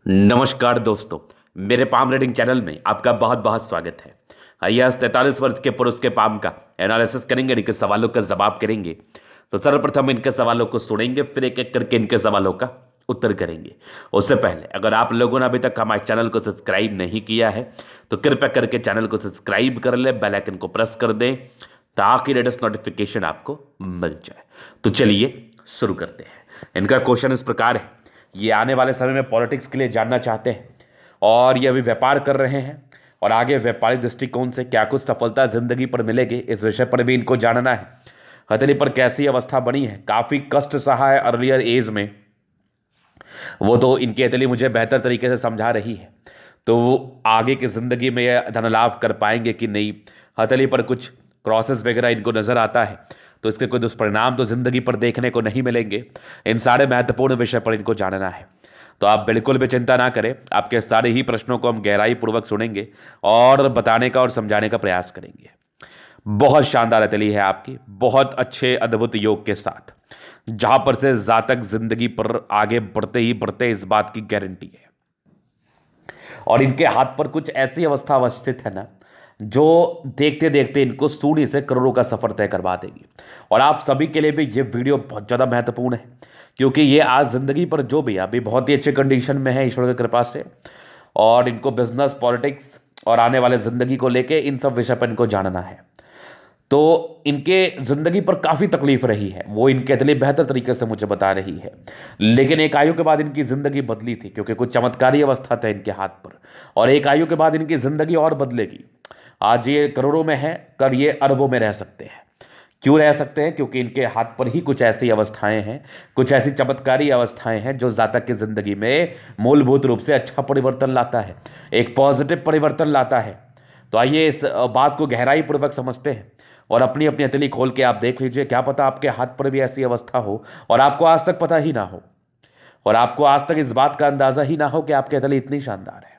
नमस्कार दोस्तों, मेरे पाम रीडिंग चैनल में आपका बहुत बहुत स्वागत है। आइए आज 43 वर्ष के पुरुष के पाम का एनालिसिस करेंगे, इनके सवालों का जवाब करेंगे। तो सर्वप्रथम इनके सवालों को सुनेंगे, फिर एक एक करके इनके सवालों का उत्तर करेंगे। उससे पहले अगर आप लोगों ने अभी तक हमारे चैनल को सब्सक्राइब नहीं किया है तो कृपया करके चैनल को सब्सक्राइब कर ले, बेल आइकन को प्रेस कर दें ताकि लेटेस्ट नोटिफिकेशन आपको मिल जाए। तो चलिए शुरू करते हैं। इनका क्वेश्चन इस प्रकार है, ये आने वाले समय में पॉलिटिक्स के लिए जानना चाहते हैं और ये अभी व्यापार कर रहे हैं और आगे व्यापारिक दृष्टिकोण से क्या कुछ सफलता जिंदगी पर मिलेगी, इस विषय पर भी इनको जानना है। हथेली पर कैसी अवस्था बनी है, काफ़ी कष्ट सहा है अर्लियर एज में, वो तो इनकी हथेली मुझे बेहतर तरीके से समझा रही है। तो वो आगे की ज़िंदगी में यह धन लाभ कर पाएंगे कि नहीं, हथेली पर कुछ क्रॉसेस वगैरह इनको नज़र आता है तो इसके कोई दुष्परिणाम तो ज़िंदगी पर देखने को नहीं मिलेंगे। इन सारे महत्वपूर्ण विषय पर इनको जानना है। तो आप बिल्कुल भी चिंता ना करें, आपके सारे ही प्रश्नों को हम गहराई पूर्वक सुनेंगे और बताने का और समझाने का प्रयास करेंगे। बहुत शानदार हथेली है आपकी, बहुत अच्छे अद्भुत योग के साथ, जहां पर से जातक जिंदगी पर आगे बढ़ते ही बढ़ते इस बात की गारंटी है। और इनके हाथ पर कुछ ऐसी अवस्था अवस्थित है ना, जो देखते देखते इनको शून्य से करोड़ों का सफर तय करवा देगी। और आप सभी के लिए भी ये वीडियो बहुत ज़्यादा महत्वपूर्ण है, क्योंकि ये आज ज़िंदगी पर जो भी अभी बहुत ही अच्छे कंडीशन में है ईश्वर की कृपा से, और इनको बिजनेस, पॉलिटिक्स और आने वाले ज़िंदगी को लेके इन सब विषय पर इनको जानना है। तो इनके ज़िंदगी पर काफ़ी तकलीफ रही है, वो इनके लिए बेहतर तरीके से मुझे बता रही है। लेकिन एक आयु के बाद इनकी ज़िंदगी बदली थी, क्योंकि कुछ चमत्कारी अवस्था था इनके हाथ पर, और एक आयु के बाद इनकी ज़िंदगी और बदलेगी। आज ये करोड़ों में है, कल ये अरबों में रह सकते हैं। क्यों रह सकते हैं? क्योंकि इनके हाथ पर ही कुछ ऐसी अवस्थाएं हैं, कुछ ऐसी चमत्कारी अवस्थाएं हैं जो जातक की ज़िंदगी में मूलभूत रूप से अच्छा परिवर्तन लाता है, एक पॉजिटिव परिवर्तन लाता है। तो आइए इस बात को गहराई पूर्वक समझते हैं और अपनी अपनी हथेली खोल के आप देख लीजिए। क्या पता आपके हाथ पर भी ऐसी अवस्था हो और आपको आज तक पता ही ना हो, और आपको आज तक इस बात का अंदाजा ही ना हो कि आपकी हथेली इतनी शानदार है।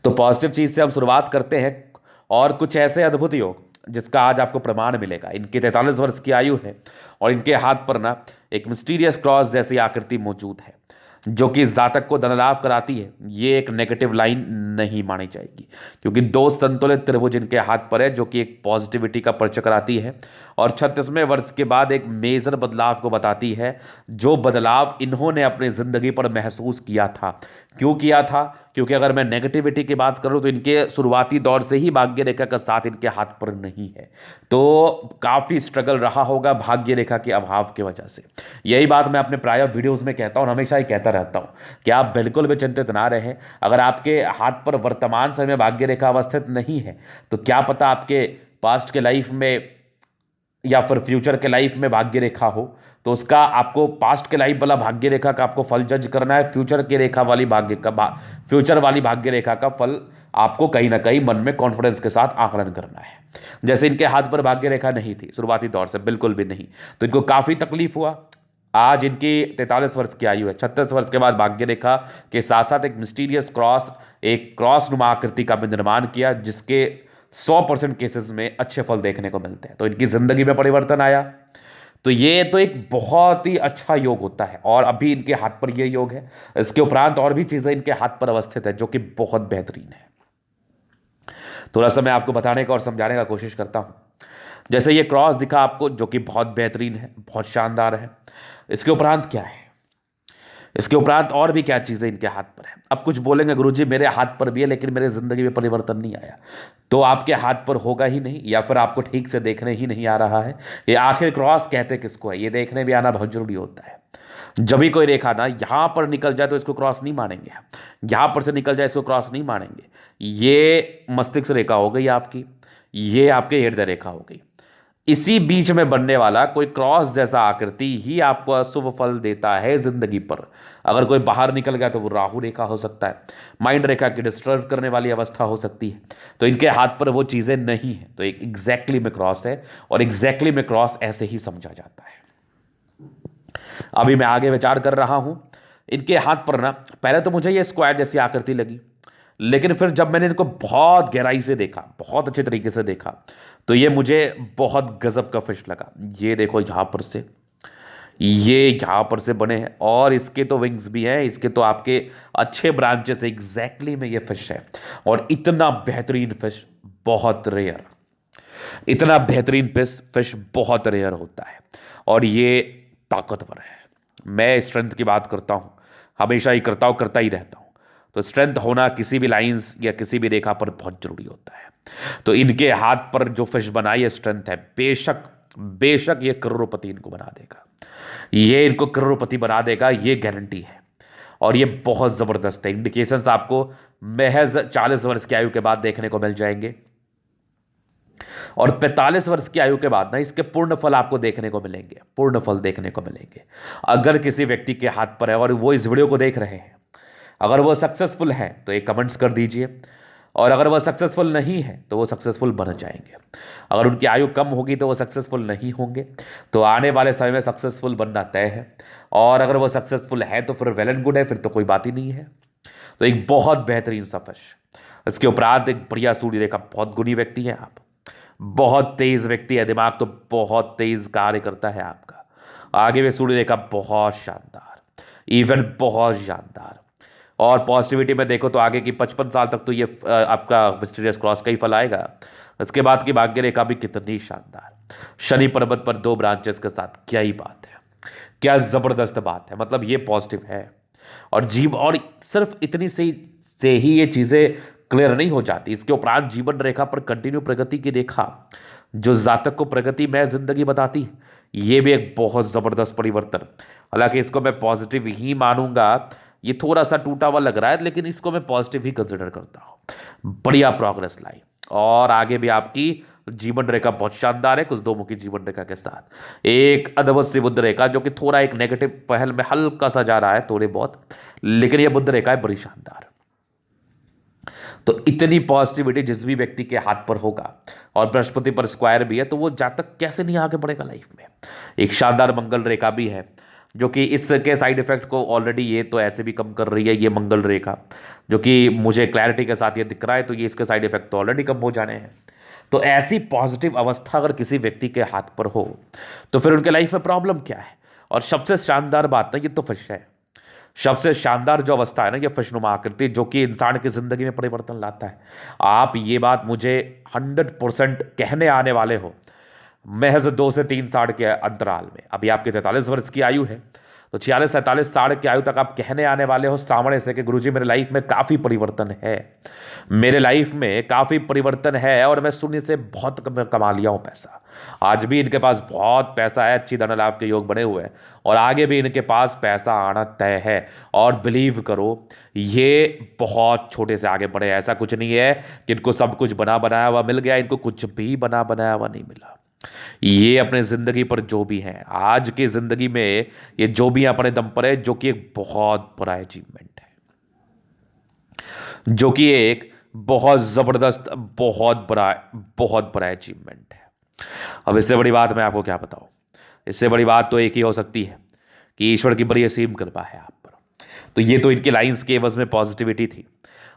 तो पॉजिटिव चीज से हम शुरुआत करते हैं और कुछ ऐसे अद्भुत योग जिसका आज आपको प्रमाण मिलेगा। इनकी 43 वर्ष की आयु है और इनके हाथ पर ना एक मिस्टीरियस क्रॉस जैसी आकृति मौजूद है, जो कि जातक को धनलाभ कराती है। ये एक नेगेटिव लाइन नहीं मानी जाएगी, क्योंकि दो संतुलित त्रिभुज इनके हाथ पर है, जो कि एक पॉजिटिविटी का परिचय कराती है और 36वें वर्ष के बाद एक मेजर बदलाव को बताती है, जो बदलाव इन्होंने अपनी ज़िंदगी पर महसूस किया था। क्यों किया था? क्योंकि अगर मैं नेगेटिविटी की बात करूं तो इनके शुरुआती दौर से ही भाग्य रेखा का साथ इनके हाथ पर नहीं है, तो काफ़ी स्ट्रगल रहा होगा भाग्य रेखा के अभाव की वजह से। यही बात मैं अपने प्राय वीडियोस में कहता हूं और हमेशा ही कहता रहता हूं कि आप बिल्कुल भी चिंतित ना रहें। अगर आपके हाथ पर वर्तमान समय में भाग्य रेखा अवस्थित नहीं है तो क्या पता आपके पास्ट के लाइफ में या फिर फ्यूचर के लाइफ में भाग्य रेखा हो, तो उसका आपको पास्ट के लाइफ वाला भाग्य रेखा का आपको फल जज करना है, फ्यूचर की रेखा वाली फ्यूचर वाली भाग्य रेखा का फल आपको कहीं ना कहीं मन में कॉन्फिडेंस के साथ आकलन करना है। जैसे इनके हाथ पर भाग्य रेखा नहीं थी शुरुआती दौर से, बिल्कुल भी नहीं, तो इनको काफ़ी तकलीफ हुआ। आज इनकी 43 वर्ष की आयु है, 36 वर्ष के बाद भाग्य रेखा के साथ साथ एक मिस्टीरियस क्रॉस, एक क्रॉस नुमा आकृति का भी निर्माण किया, जिसके 100% केसेस में अच्छे फल देखने को मिलते हैं। तो इनकी जिंदगी में परिवर्तन आया। तो ये तो एक बहुत ही अच्छा योग होता है और अभी इनके हाथ पर ये योग है। इसके उपरांत और भी चीजें इनके हाथ पर अवस्थित है जो कि बहुत बेहतरीन है। थोड़ा सा मैं आपको बताने का और समझाने का कोशिश करता हूं। जैसे ये क्रॉस दिखा आपको, जो कि बहुत बेहतरीन है, बहुत शानदार है। इसके उपरांत क्या है? इसके उपरांत और भी क्या चीज़ें इनके हाथ पर है? अब कुछ बोलेंगे गुरुजी मेरे हाथ पर भी है लेकिन मेरे ज़िंदगी में परिवर्तन नहीं आया। तो आपके हाथ पर होगा ही नहीं, या फिर आपको ठीक से देखने ही नहीं आ रहा है। ये आखिर क्रॉस कहते किसको है, ये देखने भी आना बहुत जरूरी होता है। जब भी कोई रेखा ना यहाँ पर निकल जाए तो इसको क्रॉस नहीं मानेंगे, यहाँ पर से निकल जाए इसको क्रॉस नहीं मानेंगे। ये मस्तिष्क रेखा हो गई आपकी, ये आपके हृदय रेखा हो गई। इसी बीच में बनने वाला कोई क्रॉस जैसा आकृति ही आपको अशुभ फल देता है जिंदगी पर। अगर कोई बाहर निकल गया तो वो राहु रेखा हो सकता है, माइंड रेखा की डिस्टर्ब करने वाली अवस्था हो सकती है। तो इनके हाथ पर वो चीज़ें नहीं है, तो एक एग्जैक्टली में क्रॉस है और एग्जैक्टली में क्रॉस ऐसे ही समझा जाता है। अभी मैं आगे विचार कर रहा हूं। इनके हाथ पर ना पहले तो मुझे ये स्क्वायर जैसी आकृति लगी, लेकिन फिर जब मैंने इनको बहुत गहराई से देखा, बहुत अच्छे तरीके से देखा, तो ये मुझे बहुत गजब का फिश लगा। ये देखो यहाँ पर से ये यहाँ पर से बने हैं और इसके तो विंग्स भी हैं, इसके तो आपके अच्छे ब्रांचेस एग्जैक्टली में ये फिश है। और इतना बेहतरीन फिश बहुत रेयर, इतना बेहतरीन फिश बहुत रेयर होता है और ये ताकतवर है। मैं स्ट्रेंथ की बात करता हूँ, हमेशा ही करता हूँ, करता ही रहता हूँ। तो स्ट्रेंथ होना किसी भी लाइंस या किसी भी रेखा पर बहुत जरूरी होता है। तो इनके हाथ पर जो फिश बनाई है स्ट्रेंथ है, बेशक बेशक ये करोड़पति इनको बना देगा, ये इनको करोड़पति बना देगा, ये गारंटी है। और ये बहुत ज़बरदस्त है। इंडिकेशंस आपको महज 40 वर्ष की आयु के बाद देखने को मिल जाएंगे और 45 वर्ष की आयु के बाद ना इसके पूर्ण फल आपको देखने को मिलेंगे, पूर्ण फल देखने को मिलेंगे। अगर किसी व्यक्ति के हाथ पर है और वो इस वीडियो को देख रहे हैं, अगर वो सक्सेसफुल है तो एक कमेंट्स कर दीजिए, और अगर वह सक्सेसफुल नहीं है तो वो सक्सेसफुल बन जाएंगे। अगर उनकी आयु कम होगी तो वो सक्सेसफुल नहीं होंगे। तो आने वाले समय में सक्सेसफुल बनना तय है, और अगर वो सक्सेसफुल है तो फिर वेल एंड गुड है, फिर तो कोई बात ही नहीं है। तो एक बहुत बेहतरीन सा फिश। इसके उपरांत एक बढ़िया सूर्य रेखा, बहुत गुणी व्यक्ति हैं आप, बहुत तेज व्यक्ति है, दिमाग तो बहुत तेज कार्य करता है आपका। आगे में सूर्य रेखा बहुत शानदार, इवन बहुत शानदार। और पॉजिटिविटी में देखो तो आगे की 55 साल तक तो ये आपका मिस्टीरियस क्रॉस का ही फल आएगा। इसके बाद की भाग्य रेखा भी कितनी शानदार, शनि पर्वत पर 2 ब्रांचेस के साथ, क्या ही बात है, क्या जबरदस्त बात है। मतलब ये पॉजिटिव है। और और सिर्फ इतनी से ही ये चीजें क्लियर नहीं हो जाती। इसके उपरांत जीवन रेखा पर कंटिन्यू प्रगति की रेखा, जो जातक को प्रगति में जिंदगी बताती है, ये भी एक बहुत जबरदस्त परिवर्तन। हालांकि इसको मैं पॉजिटिव ही मानूंगा, ये थोड़ा सा टूटा हुआ लग रहा है, लेकिन इसको मैं पॉजिटिव ही कंसिडर करता हूं। बढ़िया प्रोग्रेस लाइन, और आगे भी आपकी जीवन रेखा बहुत शानदार है, कुछ 2 मुखी जीवन रेखा के साथ एक अद्भुत सी बुध रेखा, जो कि थोड़ा एक नेगेटिव पहल में हल्का सा जा रहा है, थोड़े बहुत, लेकिन यह बुध रेखा है बड़ी शानदार। तो इतनी पॉजिटिविटी जिस भी व्यक्ति के हाथ पर होगा, और बृहस्पति पर स्क्वायर भी है, तो वो जातक कैसे नहीं आगे बढ़ेगा लाइफ में। एक शानदार मंगल रेखा भी है, जो कि इसके साइड इफेक्ट को ऑलरेडी ये तो ऐसे भी कम कर रही है, ये मंगल रेखा, जो कि मुझे क्लैरिटी के साथ ये दिख रहा है, तो ये इसके साइड इफेक्ट तो ऑलरेडी कम हो जाने हैं। तो ऐसी पॉजिटिव अवस्था अगर किसी व्यक्ति के हाथ पर हो, तो फिर उनके लाइफ में प्रॉब्लम क्या है। और सबसे शानदार बात ना, ये तो फिश है, सबसे शानदार जो अवस्था है ना, ये फिशनुमा आकृति, जो कि इंसान की जिंदगी में परिवर्तन लाता है। आप ये बात मुझे 100% कहने आने वाले हो महज 2 से 3 साल के अंतराल में। अभी आपकी 43 वर्ष की आयु है, तो 46 47 साल की आयु तक आप कहने आने वाले हो सामने से कि गुरुजी मेरे लाइफ में काफ़ी परिवर्तन है, मेरे लाइफ में काफ़ी परिवर्तन है, और मैं शून्य से बहुत कमा लिया हूँ पैसा। आज भी इनके पास बहुत पैसा है, अच्छी धन लाभ के योग बने हुए हैं, और आगे भी इनके पास पैसा आना तय है। और बिलीव करो, ये बहुत छोटे से आगे बढ़े। ऐसा कुछ नहीं है कि इनको सब कुछ बना बनाया हुआ मिल गया, इनको कुछ भी बना बनाया हुआ नहीं मिला। ये अपने जिंदगी पर जो भी है, आज की जिंदगी में ये जो भी अपने दम पर है, जो कि एक बहुत बड़ा अचीवमेंट है, जो कि एक बहुत जबरदस्त बहुत बड़ा अचीवमेंट है। अब इससे बड़ी बात मैं आपको क्या बताऊं। इससे बड़ी बात तो एक ही हो सकती है कि ईश्वर की बड़ी असीम कृपा है आप पर। तो ये तो इनके लाइंस के एवज में पॉजिटिविटी थी।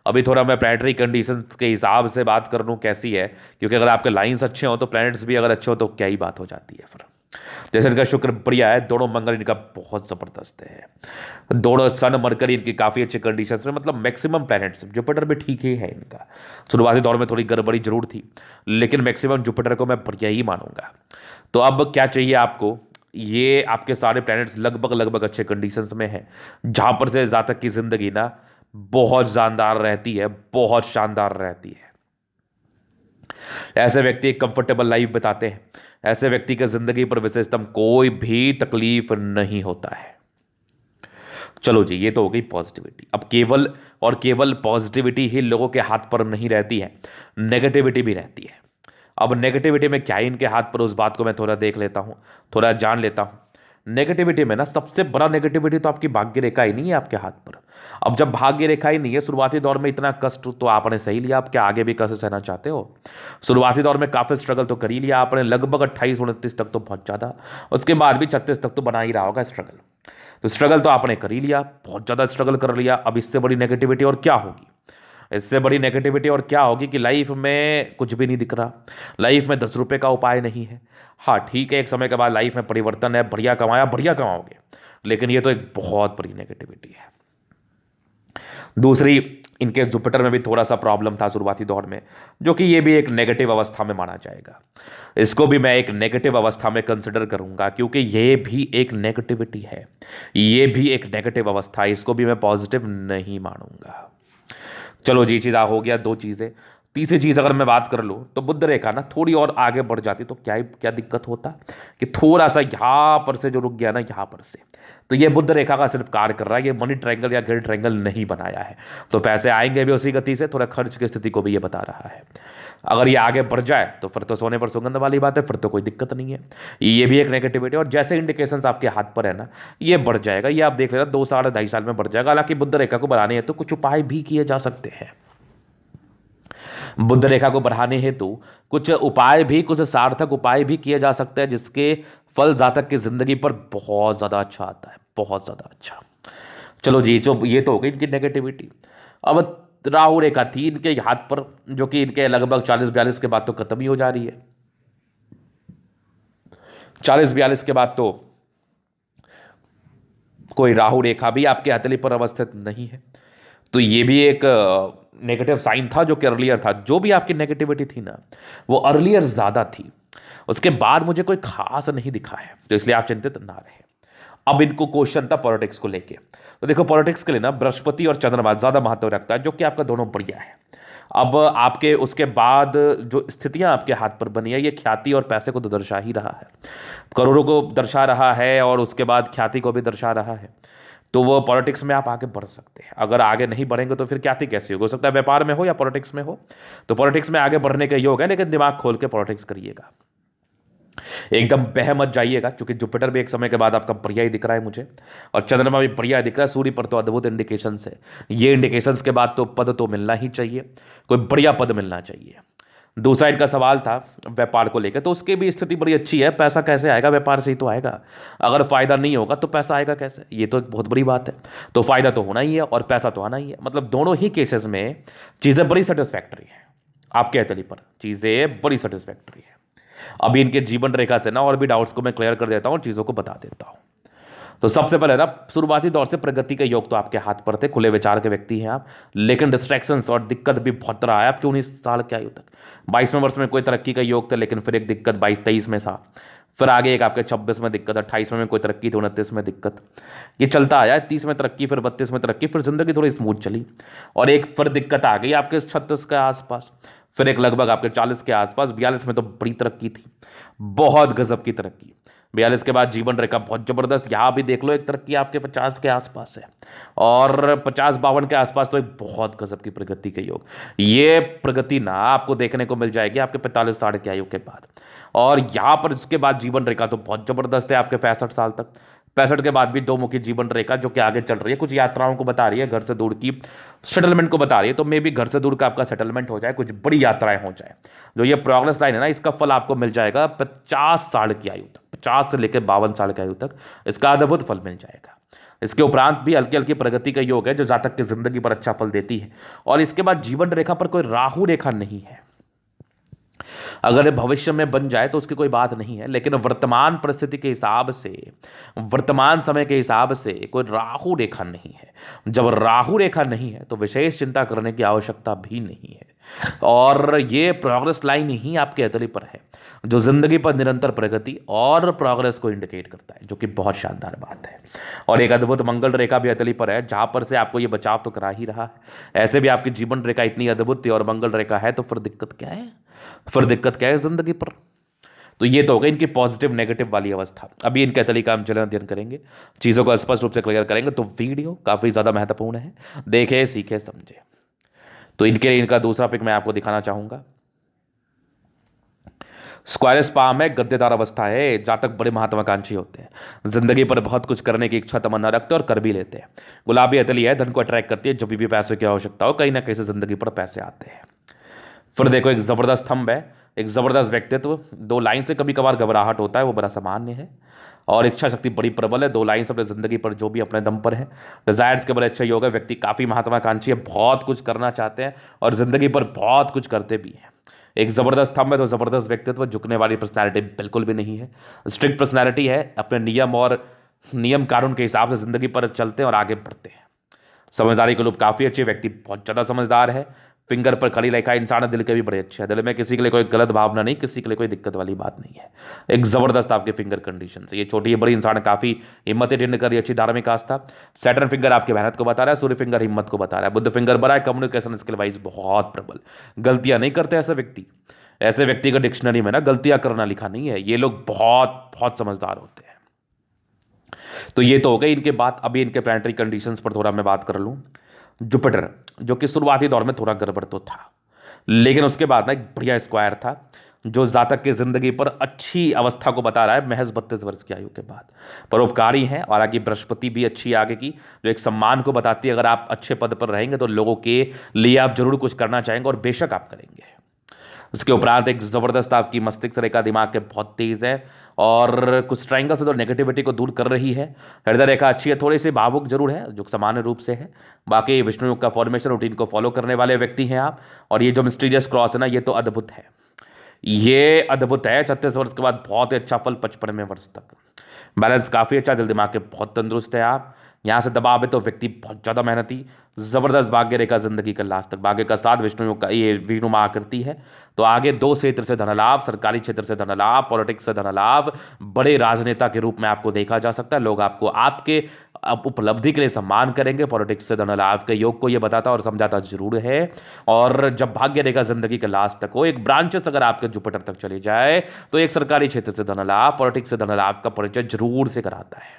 अभी थोड़ा मैं प्लैनेटरी कंडीशंस के हिसाब से बात कर लूँ कैसी है, क्योंकि अगर आपके लाइंस अच्छे हो तो प्लैनेट्स भी अगर अच्छे हो तो क्या ही बात हो जाती है फिर। जैसे इनका शुक्र बढ़िया है, दोनों मंगल इनका बहुत ज़बरदस्त है, दोनों सन मरकरी इनकी काफ़ी अच्छे कंडीशंस में, मतलब मैक्सिमम प्लैनेट्स। जुपिटर भी ठीक ही है इनका, शुरुआती दौर में थोड़ी गड़बड़ी जरूर थी, लेकिन मैक्सिमम जुपिटर को मैं बढ़िया ही मानूंगा। तो अब क्या चाहिए आपको, ये आपके सारे प्लैनेट्स लगभग अच्छे कंडीशंस में हैं, जहाँ पर से जातक की ज़िंदगी ना बहुत शानदार रहती है, बहुत शानदार रहती है। ऐसे व्यक्ति एक कंफर्टेबल लाइफ बिताते हैं, ऐसे व्यक्ति की जिंदगी पर विशेषतम कोई भी तकलीफ नहीं होता है। चलो जी, ये तो हो गई पॉजिटिविटी। अब केवल और केवल पॉजिटिविटी ही लोगों के हाथ पर नहीं रहती है, नेगेटिविटी भी रहती है। अब नेगेटिविटी में क्या इनके हाथ पर, उस बात को मैं थोड़ा देख लेता हूं, थोड़ा जान लेता हूं। नेगेटिविटी में ना सबसे बड़ा नेगेटिविटी तो आपकी भाग्य रेखा ही नहीं है आपके हाथ पर। अब जब भाग्य रेखा ही नहीं है, शुरुआती दौर में इतना कष्ट तो आपने सही लिया, आप क्या आगे भी कष्ट सहना चाहते हो। शुरुआती दौर में काफ़ी स्ट्रगल तो कर ही लिया आपने, लगभग 28-29 तक तो बहुत ज़्यादा, उसके बाद भी 36 तक तो बना ही रहा होगा स्ट्रगल। तो स्ट्रगल तो आपने कर ही लिया, बहुत ज़्यादा स्ट्रगल कर लिया। अब इससे बड़ी नेगेटिविटी और क्या होगी। इससे बड़ी नेगेटिविटी और क्या होगी कि लाइफ में कुछ भी नहीं दिख रहा, लाइफ में 10 रुपये का उपाय नहीं है। हाँ ठीक है, एक समय के बाद लाइफ में परिवर्तन है, बढ़िया कमाया बढ़िया कमाओगे, लेकिन ये तो एक बहुत बड़ी नेगेटिविटी है। दूसरी, इनके जुपिटर में भी थोड़ा सा प्रॉब्लम था शुरुआती दौर में, जो कि ये भी एक नेगेटिव अवस्था में माना जाएगा। इसको भी मैं एक नेगेटिव अवस्था में कंसिडर करूंगा, क्योंकि ये भी एक नेगेटिविटी है, ये भी एक नेगेटिव अवस्था है, इसको भी मैं पॉजिटिव नहीं मानूंगा। चलो जी, चीज़ हो गया, दो चीज़ें। तीसरी चीज़ अगर मैं बात कर लूँ तो बुध रेखा ना थोड़ी और आगे बढ़ जाती तो क्या दिक्कत होता कि थोड़ा सा यहाँ पर से जो रुक गया ना, यहाँ पर से, तो ये बुध रेखा का सिर्फ कार्य कर रहा है, ये मनी ट्रायंगल या ग्रेट ट्रायंगल नहीं बनाया है। तो पैसे आएंगे भी उसी गति से, थोड़ा खर्च की स्थिति को भी ये बता रहा है। अगर ये आगे बढ़ जाए तो फिर तो सोने पर सुगंध वाली बात है, फिर तो कोई दिक्कत नहीं है। ये भी एक नेगेटिविटी, और जैसे इंडिकेशंस आपके हाथ पर है ना, ये बढ़ जाएगा, ये आप देख लेना 2 साल 2.5 साल में बढ़ जाएगा। हालांकि बुध रेखा को बढ़ाने हैं तो कुछ उपाय भी किए जा सकते हैं, बुद्ध रेखा को बढ़ाने हेतु कुछ उपाय भी, कुछ सार्थक उपाय भी किए जा सकते हैं, जिसके फल जातक की जिंदगी पर बहुत ज्यादा अच्छा आता है, बहुत ज्यादा अच्छा। चलो जी, जो ये तो हो गई इनकी नेगेटिविटी। अब राहु रेखा थी इनके हाथ पर, जो कि इनके लगभग 40-42 के बाद तो खत्म ही हो जा रही है। 40-42 के बाद तो कोई राहु रेखा भी आपके हथेली पर अवस्थित नहीं है, तो ये भी एक नेगेटिव साइन था जो कि अर्लियर था। जो भी आपकी नेगेटिविटी थी ना, वो अर्लियर ज़्यादा थी, उसके बाद मुझे कोई खास नहीं दिखा है, तो इसलिए आप चिंतित ना रहे। अब इनको क्वेश्चन था पॉलिटिक्स को लेके, तो देखो पॉलिटिक्स के लिए ना बृहस्पति और चंद्रमा ज़्यादा महत्व रखता है, जो कि आपका दोनों बढ़िया है। अब आपके उसके बाद जो स्थितियां आपके हाथ पर बनी है, ये ख्याति और पैसे को तो दर्शा ही रहा है, करोड़ों को दर्शा रहा है, और उसके बाद ख्याति को भी दर्शा रहा है। तो वो पॉलिटिक्स में आप आगे बढ़ सकते हैं। अगर आगे नहीं बढ़ेंगे तो फिर ख्याति कैसी होगी? हो सकता है व्यापार में हो या पॉलिटिक्स में हो, तो पॉलिटिक्स में आगे बढ़ने का योग है, लेकिन दिमाग खोल के पॉलिटिक्स करिएगा, एकदम बह मत जाइएगा, क्योंकि जुपिटर भी एक समय के बाद आपका बढ़िया ही दिख रहा है मुझे, और चंद्रमा भी बढ़िया दिख रहा है, सूर्य पर तो अद्भुत इंडिकेशंस है। ये इंडिकेशंस के बाद तो पद तो मिलना ही चाहिए, कोई बढ़िया पद मिलना चाहिए। दूसरा इनका सवाल था व्यापार को लेकर, तो उसकी भी स्थिति बड़ी अच्छी है। पैसा कैसे आएगा? व्यापार से ही तो आएगा। अगर फायदा नहीं होगा तो पैसा आएगा कैसे? ये तो एक बहुत बड़ी बात है। तो फायदा तो होना ही है और पैसा तो आना ही है, मतलब दोनों ही केसेस में चीज़ें बड़ी सेटिस्फैक्टरी है, आपके हथेली पर चीज़ें बड़ी सेटिस्फैक्टरी है। अभी इनके जीवन रेखा से ना और भी डाउट्स को मैं क्लियर कर देता हूँ, चीज़ों को बता देता हूँ। तो सबसे पहले ना, शुरुआती दौर से प्रगति के योग तो आपके हाथ पर थे, खुले विचार के व्यक्ति हैं आप, लेकिन डिस्ट्रैक्शंस और दिक्कत भी बहुत रहा है आपके 19 साल की आयु तक। 22वें वर्ष में कोई तरक्की का योग था, लेकिन फिर एक दिक्कत 22-23 में था, फिर आगे एक आपके 26 में दिक्कत, 28वें में कोई तरक्की थी, 29 में दिक्कत, ये चलता आया। 30 में तरक्की, फिर 32 में तरक्की, फिर जिंदगी थोड़ी स्मूथ चली, और एक फिर दिक्कत आ गई आपके 36 के आसपास, फिर एक लगभग आपके 40 के आसपास। 42 में तो बड़ी तरक्की थी, बहुत गजब की तरक्की। 42 के बाद जीवन रेखा बहुत जबरदस्त, यहाँ भी देख लो एक तरक्की आपके 50 के आसपास है, और 50-52 के आसपास तो एक बहुत गजब की प्रगति के योग। ये प्रगति ना आपको देखने को मिल जाएगी आपके 45 साल की आयु के बाद, और यहाँ पर इसके बाद जीवन रेखा तो बहुत जबरदस्त है आपके 65 साल तक। 65 के बाद भी 2 मुखी जीवन रेखा जो कि आगे चल रही है, कुछ यात्राओं को बता रही है, घर से दूर की सेटलमेंट को बता रही है, तो मे भी घर से दूर का आपका सेटलमेंट हो जाए, कुछ बड़ी यात्राएं हो जाए। जो ये प्रोग्रेस लाइन है ना, इसका फल आपको मिल जाएगा 50 साल की आयु तक, 50 से लेकर 52 साल की आयु तक इसका अद्भुत फल मिल जाएगा। इसके उपरांत भी हल्की हल्की प्रगति का योग है, जो जातक की जिंदगी पर अच्छा फल देती है। और इसके बाद जीवन रेखा पर कोई राहु रेखा नहीं है। अगर भविष्य में बन जाए तो उसकी कोई बात नहीं है, लेकिन वर्तमान परिस्थिति के हिसाब से, वर्तमान समय के हिसाब से कोई राहु रेखा नहीं है। जब राहु रेखा नहीं है तो विशेष चिंता करने की आवश्यकता भी नहीं है, और ये प्रोग्रेस लाइन ही आपके हथेली पर है, जो जिंदगी पर निरंतर प्रगति और प्रोग्रेस को इंडिकेट करता है, जो कि बहुत शानदार बात है। और एक अद्भुत मंगल रेखा भी हथेली पर है, जहां पर से आपको ये बचाव तो करा ही रहा है। ऐसे भी आपकी जीवन रेखा इतनी अद्भुत थी और मंगल रेखा है, तो फिर दिक्कत क्या है? फिर दिक्कत क्या है जिंदगी पर? तो ये तो हो गई इनकी पॉजिटिव नेगेटिव वाली अवस्था। अभी इनके हथेली का हम जलन अध्ययन करेंगे, चीज़ों को स्पष्ट रूप से क्लियर करेंगे, तो वीडियो काफ़ी ज़्यादा महत्वपूर्ण है, देखे सीखे समझे। तो इनके लिए इनका दूसरा पिक मैं आपको दिखाना चाहूंगा। स्क्वायरस पाम है, गद्देदार अवस्था है, जातक बड़े महत्वाकांक्षी होते हैं, जिंदगी पर बहुत कुछ करने की इच्छा तमन्ना रखते हैं और कर भी लेते हैं। गुलाबी हथेली है, धन को अट्रैक्ट करती है, जब भी पैसे की आवश्यकता हो कहीं ना कहीं से जिंदगी पर पैसे आते हैं। फिर देखो एक जबरदस्त स्तंभ है, एक जबरदस्त व्यक्तित्व, 2 लाइन से कभी कभार घबराहट होता है, वो बड़ा सामान्य है। और इच्छा शक्ति बड़ी प्रबल है। 2 लाइन्स अपने जिंदगी पर जो भी अपने दम पर है। डिजायर्स के बड़े अच्छे योग है। व्यक्ति काफी महत्वाकांक्षी है, बहुत कुछ करना चाहते हैं और जिंदगी पर बहुत कुछ करते भी हैं। एक जबरदस्त थंब है तो जबरदस्त व्यक्तित्व, झुकने वाली पर्सनैलिटी बिल्कुल भी नहीं है। स्ट्रिक्ट पर्सनैलिटी है, अपने नियम कानून के हिसाब से जिंदगी पर चलते हैं और आगे बढ़ते हैं। समझदारी के लोग काफी अच्छे, व्यक्ति बहुत ज्यादा समझदार है। फिंगर पर खड़ी रेखा इंसान है, दिल के भी बड़े अच्छे हैं। दिल में किसी के लिए कोई गलत भावना नहीं, किसी के लिए कोई दिक्कत वाली बात नहीं है। एक जबरदस्त आपके फिंगर कंडीशन है। ये छोटी बड़ी इंसान काफी हिम्मत टिंड कर अच्छी धार्मिक आस्था। सैटर्न फिंगर आपकी मेहनत को बता रहा है, सूर्य फिंगर हिम्मत को बता रहा है, बुध फिंगर बड़ा है, कम्युनिकेशन स्किल वाइज बहुत प्रबल। गलतियां नहीं करते ऐसे व्यक्ति का डिक्शनरी में ना गलतियां करना लिखा नहीं है। ये लोग बहुत बहुत समझदार होते हैं। तो ये तो हो गई इनके बात। अभी इनके प्लानिटरी कंडीशंस पर थोड़ा मैं बात कर लूं। जुपिटर जो कि शुरुआती दौर में थोड़ा गड़बड़ तो था, लेकिन उसके बाद ना एक बढ़िया स्क्वायर था जो जातक की जिंदगी पर अच्छी अवस्था को बता रहा है महज 32 वर्ष की आयु के बाद। परोपकारी हैं और आगे बृहस्पति भी अच्छी आगे की, जो एक सम्मान को बताती है। अगर आप अच्छे पद पर रहेंगे तो लोगों के लिए आप जरूर कुछ करना चाहेंगे और बेशक आप करेंगे। इसके उपरांत एक जबरदस्त आपकी मस्तिष्क रेखा दिमाग के बहुत तेज है और कुछ ट्रायंगल से तो नेगेटिविटी को दूर कर रही है। हृदय रेखा अच्छी है, थोड़ी सी भावुक जरूर है जो सामान्य रूप से है। बाकी विष्णु योग का फॉर्मेशन रूटीन को फॉलो करने वाले व्यक्ति हैं आप। और ये जो मिस्टीरियस क्रॉस है ना, ये तो अद्भुत है, ये अद्भुत है। 36 वर्ष के बाद बहुत ही अच्छा फल 55वें वर्ष तक। बैलेंस काफी अच्छा, दिल दिमाग के बहुत तंदुरुस्त है आप। यहाँ से दबाव है तो व्यक्ति बहुत ज्यादा मेहनती। जबरदस्त भाग्य रेखा जिंदगी का लास्ट तक। भाग्य का साथ विष्णु योग का ये विष्णु माह करती है। तो आगे 2 क्षेत्र से धन लाभ, सरकारी क्षेत्र से धन लाभ, पॉलिटिक्स से धन लाभ, बड़े राजनेता के रूप में आपको देखा जा सकता है। लोग आपको आपके उपलब्धि के लिए सम्मान करेंगे। पॉलिटिक्स से धन लाभ के योग को ये बताता और समझाता जरूर है। और जब भाग्य रेखा जिंदगी के लास्ट तक हो, एक ब्रांचेस अगर आपके जुपिटर तक चले जाए तो एक सरकारी क्षेत्र से धन लाभ, पॉलिटिक्स से धन लाभ का परिचय जरूर से कराता है।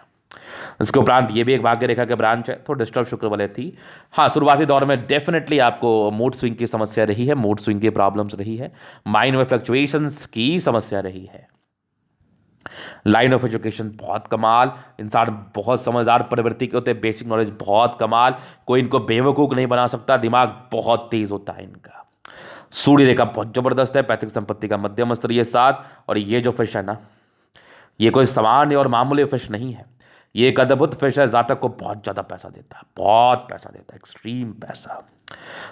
इसके उपरांत ये भी एक भाग्य रेखा के ब्रांच है। तो डिस्टर्ब शुक्र वाले थी। हाँ, शुरुआती दौर में डेफिनेटली आपको मूड स्विंग की समस्या रही है, मूड स्विंग की प्रॉब्लम्स रही है, माइंड में फ्लक्चुएशंस की समस्या रही है। लाइन ऑफ एजुकेशन बहुत कमाल, इंसान बहुत समझदार प्रवृत्ति के होते हैं, बेसिक नॉलेज बहुत कमाल, कोई इनको बेवकूफ नहीं बना सकता, दिमाग बहुत तेज होता है इनका। सूर्य रेखा बहुत जबरदस्त है, पैतृक संपत्ति का मध्यम स्तरीय साथ। और ये जो फिश है ना, ये कोई सामान्य और मामूली फिश नहीं है, ये एक अद्भुत फिश है। जातक को बहुत ज़्यादा पैसा देता है, बहुत पैसा देता है, एक्सट्रीम पैसा।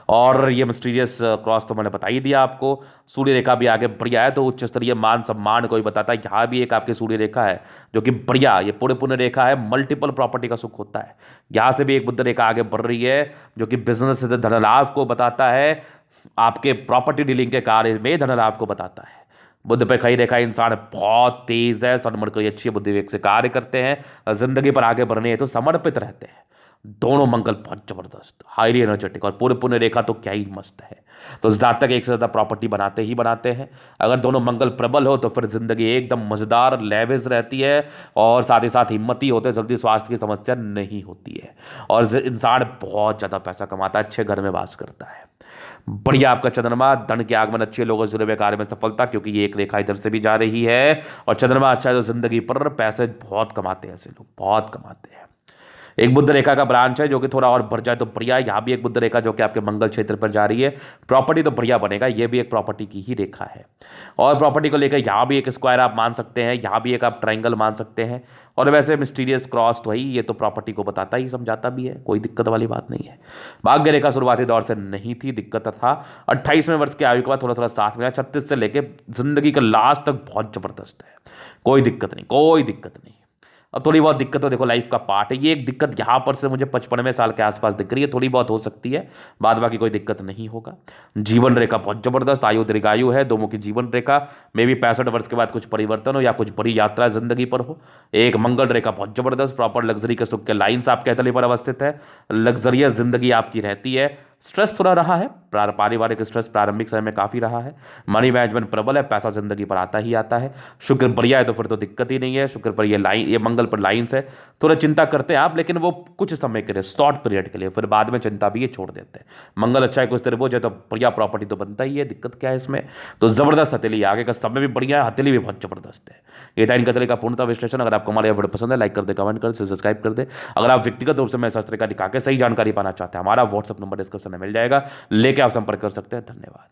और ये मिस्टीरियस क्रॉस तो मैंने बता ही दिया आपको। सूर्य रेखा भी आगे बढ़िया है तो उच्च स्तरीय मान सम्मान को भी बताता है। यहाँ भी एक आपकी सूर्य रेखा है जो कि बढ़िया, ये पूरे पुण्य रेखा है, मल्टीपल प्रॉपर्टी का सुख होता है। यहाँ से भी एक बुध रेखा आगे बढ़ रही है जो कि बिजनेस से धन लाभ को बताता है, आपके प्रॉपर्टी डीलिंग के कार्य में धन लाभ को बताता है। बुद्ध पे खड़ी रेखा इंसान बहुत तेज है, सन्मण को अच्छी बुद्धि विवेक से कार्य करते हैं, जिंदगी पर आगे बढ़ने तो समर्पित रहते हैं। दोनों मंगल बहुत जबरदस्त, हाईली एनर्जेटिक। और पूरे पुण्य रेखा तो क्या ही मस्त है। तो जातक एक से ज्यादा प्रॉपर्टी बनाते ही बनाते हैं। अगर दोनों मंगल प्रबल हो तो फिर जिंदगी एकदम मजेदार लेविस रहती है और साथ ही साथ हिम्मती होते, जल्दी स्वास्थ्य की समस्या नहीं होती है और इंसान बहुत ज्यादा पैसा कमाता है, अच्छे घर में वास करता है। बढ़िया आपका चंद्रमा, धन के आगमन अच्छे, लोगों से जुड़े हुए कार्य में सफलता, क्योंकि ये एक रेखा इधर से भी जा रही है और चंद्रमा अच्छा है तो जिंदगी पर पैसे बहुत कमाते हैं, ऐसे लोग बहुत कमाते हैं। एक बुध रेखा का ब्रांच है जो कि थोड़ा और बढ़ जाए तो बढ़िया है। यहाँ भी एक बुध रेखा जो कि आपके मंगल क्षेत्र पर जा रही है, प्रॉपर्टी तो बढ़िया बनेगा। ये भी एक प्रॉपर्टी की ही रेखा है और प्रॉपर्टी को लेकर यहाँ भी एक स्क्वायर आप मान सकते हैं, यहाँ भी एक आप ट्राइंगल मान सकते हैं। और वैसे मिस्टीरियस क्रॉस तो ही, ये तो प्रॉपर्टी को बताता ही समझाता भी है, कोई दिक्कत वाली बात नहीं है। भाग्य रेखा शुरुआती दौर से नहीं थी, दिक्कत था 28वें वर्ष की आयु के बाद थोड़ा थोड़ा साथ मिला। 36 से लेकर जिंदगी का लास्ट तक बहुत जबरदस्त है, कोई दिक्कत नहीं, कोई दिक्कत नहीं। अब थोड़ी बहुत दिक्कत तो देखो लाइफ का पार्ट है। ये एक दिक्कत यहाँ पर से मुझे 55वें साल के आसपास दिख रही है, थोड़ी बहुत हो सकती है, बाद बाकी कोई दिक्कत नहीं होगा। जीवन रेखा बहुत जबरदस्त, आयु दीर्घायु है, दोनों की जीवन रेखा में भी 65 वर्ष के बाद कुछ परिवर्तन हो या कुछ बड़ी यात्रा जिंदगी पर हो। एक मंगल रेखा बहुत जबरदस्त, प्रॉपर लग्जरी के सुख के लाइन्स आपके हथेली पर अवस्थित है, लग्जरियस जिंदगी आपकी रहती है। स्ट्रेस थोड़ा रहा है, पारिवारिक स्ट्रेस प्रारंभिक समय में काफी रहा है। मनी मैनेजमेंट प्रबल है, पैसा जिंदगी पर आता ही आता है। शुक्र बढ़िया है तो फिर तो दिक्कत ही नहीं है। शुक्र पर ये मंगल पर लाइन्स है, थोड़ा चिंता करते हैं आप, लेकिन वो कुछ समय के लिए, शॉर्ट पीरियड के लिए, फिर बाद में चिंता भी ये छोड़ देते हैं। मंगल अच्छा है, कुछ तरबोज है तो बढ़िया प्रॉपर्टी तो बनता ही है, दिक्कत क्या है इसमें। तो जबरदस्त हथेली, आगे का समय भी बढ़िया है, हथेली भी बहुत जबरदस्त है। ये था इनका हथेली का पूर्णतः विश्लेषण। अगर आपको हमारा वीडियो पसंद है, लाइक कर दे, कमेंट कर दे, सब्सक्राइब कर दे। अगर आप व्यक्तिगत रूप से मैं शास्त्र का दिखा के सही जानकारी पाना चाहते हैं, हमारा व्हाट्सअप नंबर डिस्क्रिप्शन में मिल जाएगा, लेके आप संपर्क कर सकते हैं। धन्यवाद।